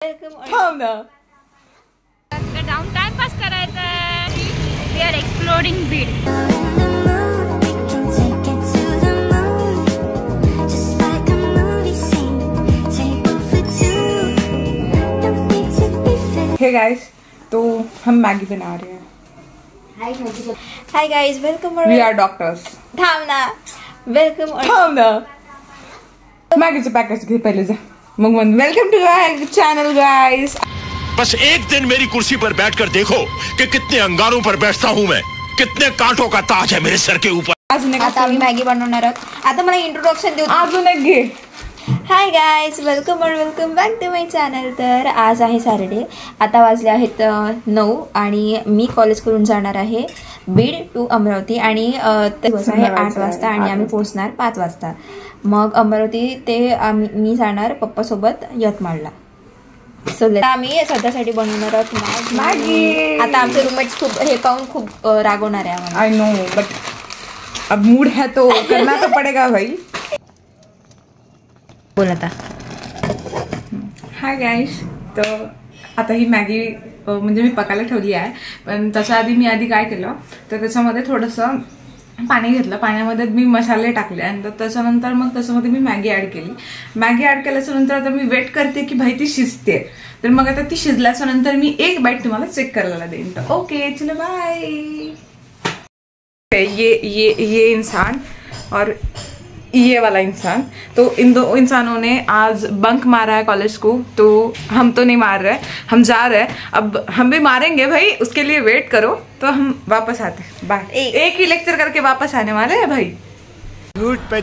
थांब ना. जाऊन टाइमपास करायचा. We are exploring Beed. Hey guys, तो हम मैगी बना रहे हैं. Hi guys, welcome. We are doctors. थांब ना. वेलकम. थांब ना. मैगीचं पॅकेट घे पहिले जा. मग welcome to my channel guys. बस एक दिन मेरी कुर्सी पर बैठकर देखो कि कितने अंगारों पर बैठता हूँ मैं, कितने कांटों का ताज है मेरे सर के ऊपर. आता आम्ही मॅगी बनवणार आहोत. आता मला इंट्रोडक्शन देऊ. अजून एक घे. Hi guys, welcome back to my channel. तर आज आहे सॅटर्डे. आता वाजले आहेत 9 आणि मी कॉलेज करून जाणार आहे बीड टू अमरावती. आणि दिवस आहे 8 वाजता आणि आम्ही पोहोचणार 5 वाजता. मग अमरावती ते मी जाणार पप्पासोबत यवतमाळला. सो आम्ही सध्यासाठी बनवणार आहोत मॅगी. आता आमचे रूममेट्स खूप हे पाहून खूप रागवणार आहे आम्हाला. आय नो, बट अब मूड है तो करना तो पडेगा भाई. बोल आता. हाय गाईस, तर आता ही मॅगी म्हणजे मी पकायला ठेवली आहे. पण त्याच्या आधी मी काय केलं तर त्याच्यामध्ये थोडंसं पाणी घेतलं. पाण्यामध्ये मी मसाले टाकले आणि त्याच्यानंतर मग त्याच्यामध्ये मी मॅगी ऍड केली. मॅगी ऍड केल्याच्या नंतर आता मी वेट करते की भाई ती शिजते. तर मग आता ती शिजल्याच्या नंतर मी एक बाईट तुम्हाला चेक करायला देईन. तर ओके, चलो बाय. ये इंसान और ये वाला इंसान, तो इन दो इंसानों ने आज बंक मारा है कॉलेज को. तो हम तो नहीं मार रहे, हम जा रहे हैं. अब हम भी मारेंगे भाई, उसके लिए वेट करो. तो हम वापस आते हैं. बाय. एक ही लेक्चर करके वापस आने वाले हैं भाई. झूठ पे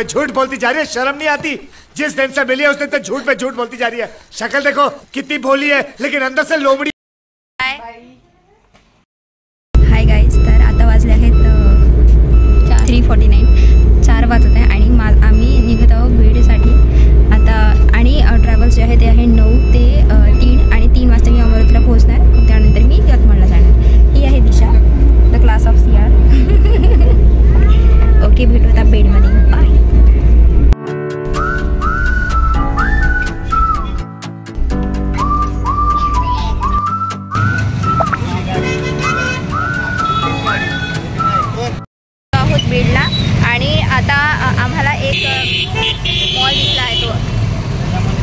झूठ बोलती जा रही है, शर्म नहीं आती. जिस दिन से मिली है उस दिन से झूठ पे झूठ बोलती जा रही है. शक्ल देखो कितनी भोली है, लेकिन अंदर से लोमड़ी. हाय गाईज, तर आता वाजले आहेत 3:49. 4 वाजत आहे आणि आम्ही निघत आहोत बीडसाठी आता. आणि ट्रॅव्हल्स जे आहे ते आहे 9 ते 3 आणि 3 वाजता मी अमरावतीला पोहोचणार. मग त्यानंतर मी यवतमाळला जाणार. ही आहे Disha, the class of CR. Okay, भेटू आता बीडमध्ये. बाय. बीडला. आणि आता आम्हाला एक मॉल दिसला आहे, तो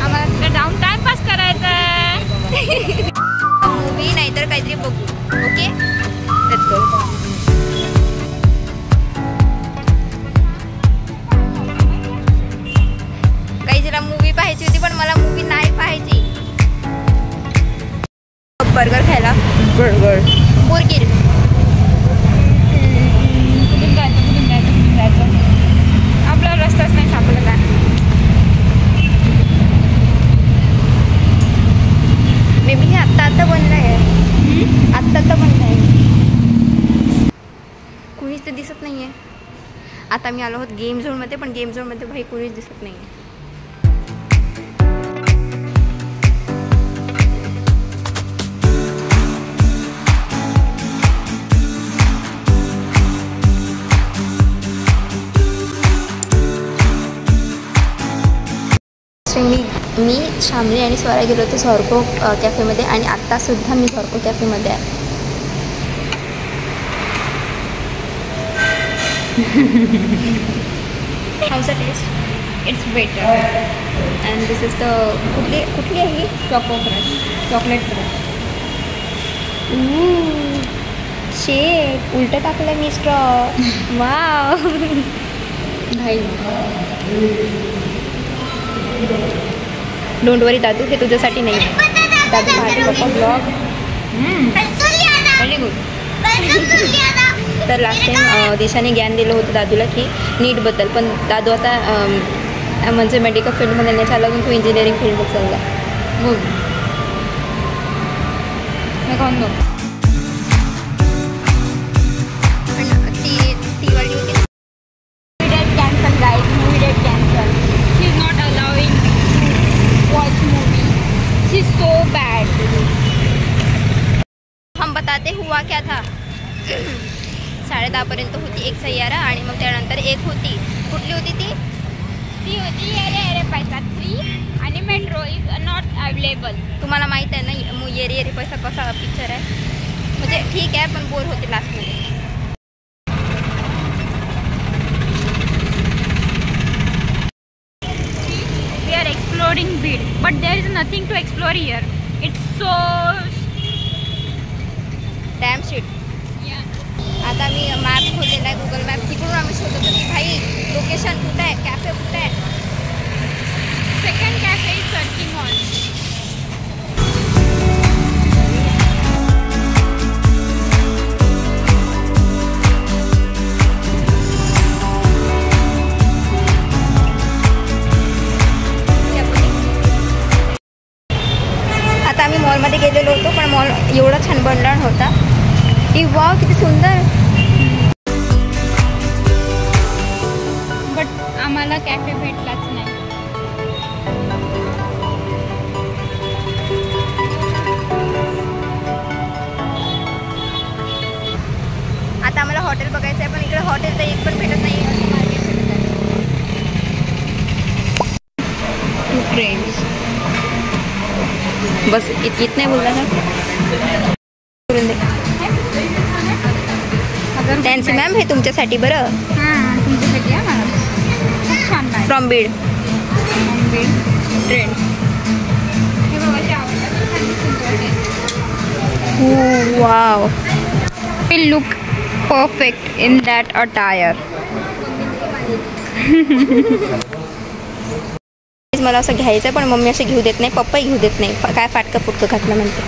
आम्हाला तिकडे जाऊन टाइमपास करायचा आहे. मूवी नाहीतर काहीतरी बघू. Okay, let's go. काही जरा मूवी पाहायची होती पण मला मूवी नाही पाहायची. बर्गर खायला. बर्गर बुर्गिर. आपला रस्ताच नाही सापडला. मे बी हे आत्ता बनलं आहे. आत्ता बनलं आहे. कुणीच तर दिसत नाही आहे. आता मी आलो आहोत गेम झोनमध्ये, पण गेम झोनमध्ये भाई कुणीच दिसत नाही आहे. मी शामली आणि स्वरा गेलो होतो झॉर्को कॅफेमध्ये आणि आत्तासुद्धा मी झॉर्को कॅफेमध्ये आहे. How's a taste? It's better. And this is the कुठली आहे ही? Chocolate crush. शेट उलटं टाकलं मी स्ट्रॉ. वाव भाई. डोंट वरी दादू, हे तुझ्यासाठी नाही. दादू पाहते पप्पा ब्लॉग. Very good. तर लास्ट टाइम दिशाने ज्ञान दिलं होतं दादूला की नीटबद्दल, पण दादू आता म्हणजे मेडिकल फील्डमध्ये येण्याच्या लागून तो इंजिनिअरिंग फील्डमध्ये चालला. गुड. हे कोण नो ती वाली होती. Cancel guys, movie date cancel. She is not allowing watch movie. She is so bad. हम बताते हुआ क्या था. 10:30 पर्यंत होती एक सैयारा आणि मग त्यानंतर एक होती. कुठली होती ती? ती होती येरे येरे पैसा 3 आणि मेट्रो इज नॉट अवेलेबल. तुम्हाला माहित आहे ना येरी येरी पैसा कसा पिक्चर आहे. म्हणजे ठीक आहे पण बोर होते लास्टमध्ये. We are exploring Bid, but there is nothing to explore here. It's so dam sheet. yeah. आता मी मॅप खोललेला आहे गुगल मॅप. तिकडून आम्ही शोधत होतो की भाई लोकेशन कुठं आहे, कॅफे कुठं आहे. Second cafe is searching on. आता आम्ही मॉलमध्ये गेलेलो होतो पण मॉल एवढा छान बनला होता. वाव किती सुंदर. बट आम्हाला कॅफे भेटलाच नाही. आता आम्हाला हॉटेल बघायचं आहे पण इकडे हॉटेल तर एक पण भेटत नाही. ट्रेन्स बस इतने बोलला ना. त्यांचे मॅम हे तुमच्यासाठी बरं. हां तुमच्यासाठी आहे मला खूप छान आहे. फ्रॉम बीड. ट्रेन्स हे बघा wow. will look perfect in that attire. मला असं घ्यायचं आहे पण मम्मी असं घेऊ देत नाही, पप्पाही घेऊ देत नाही. काय फाटकं फुटकं घातलं म्हणते.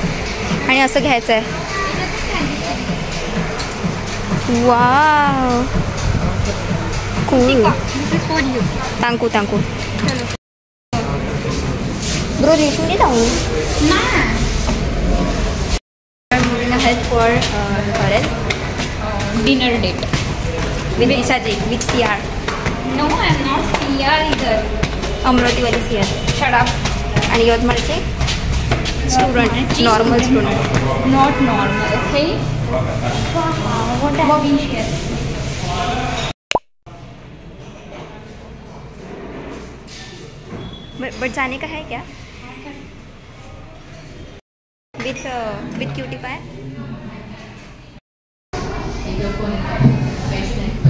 आणि असं घ्यायचं आहे. Wow cool. Thank you thank you bro लिटून नाही जाऊ. हेल्प फॉर करेल Dinner date. विथ दिशाजी with CR. No, I'm not CR either. अमरावतीवाली CR. Shut up. आणि यवतमाळचे student, normal student. Not normal, okay? What have we here? But जाने का है क्या विथ क्यूटी पाए.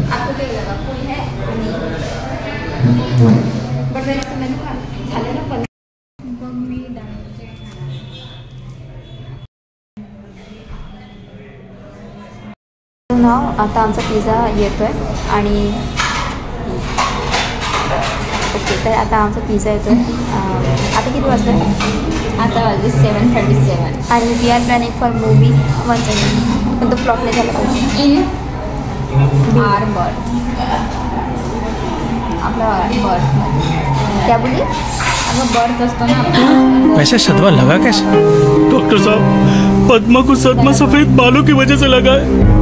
आपको क्या लगा कोई है बट मैंने झाले ना पण आता आमचा पिझ्झा येतोय आणि ओके तर आता आमचा पिझ्झा येतोय. आता किती वाजता. आता वाजले 7:37 आणि we are planning for movie 1 second पण तो फ्लॉप नाही झाला पाहिजे. In our berth. आपला बर्थ क्या बोली. अगं बर्थ असतो ना. वैसे सदमा लगा कैसे? डॉक्टर साहब पद्मा को सदमा सफेद बालों की वजह से लगा है.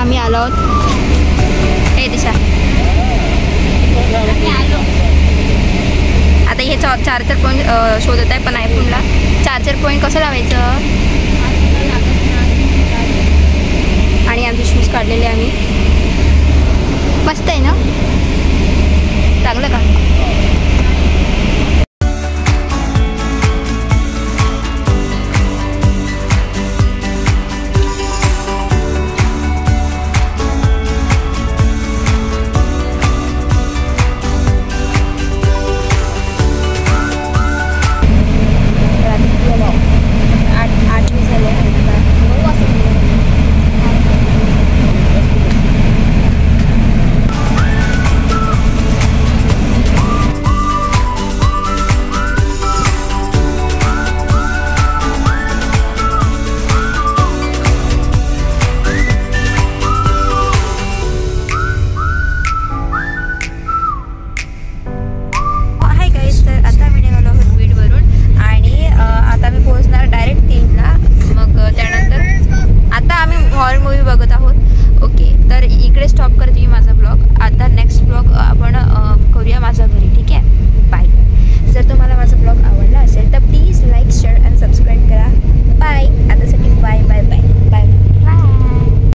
आम्ही आलो आहोत. हे दिशा आता हे चार्जर पॉईंट शोधत आहे पण आयफोनला चार्जर पॉईंट कसं लावायचं. आणि आमचे शूज काढलेले आम्ही. मस्त आहे ना. चांगलं का.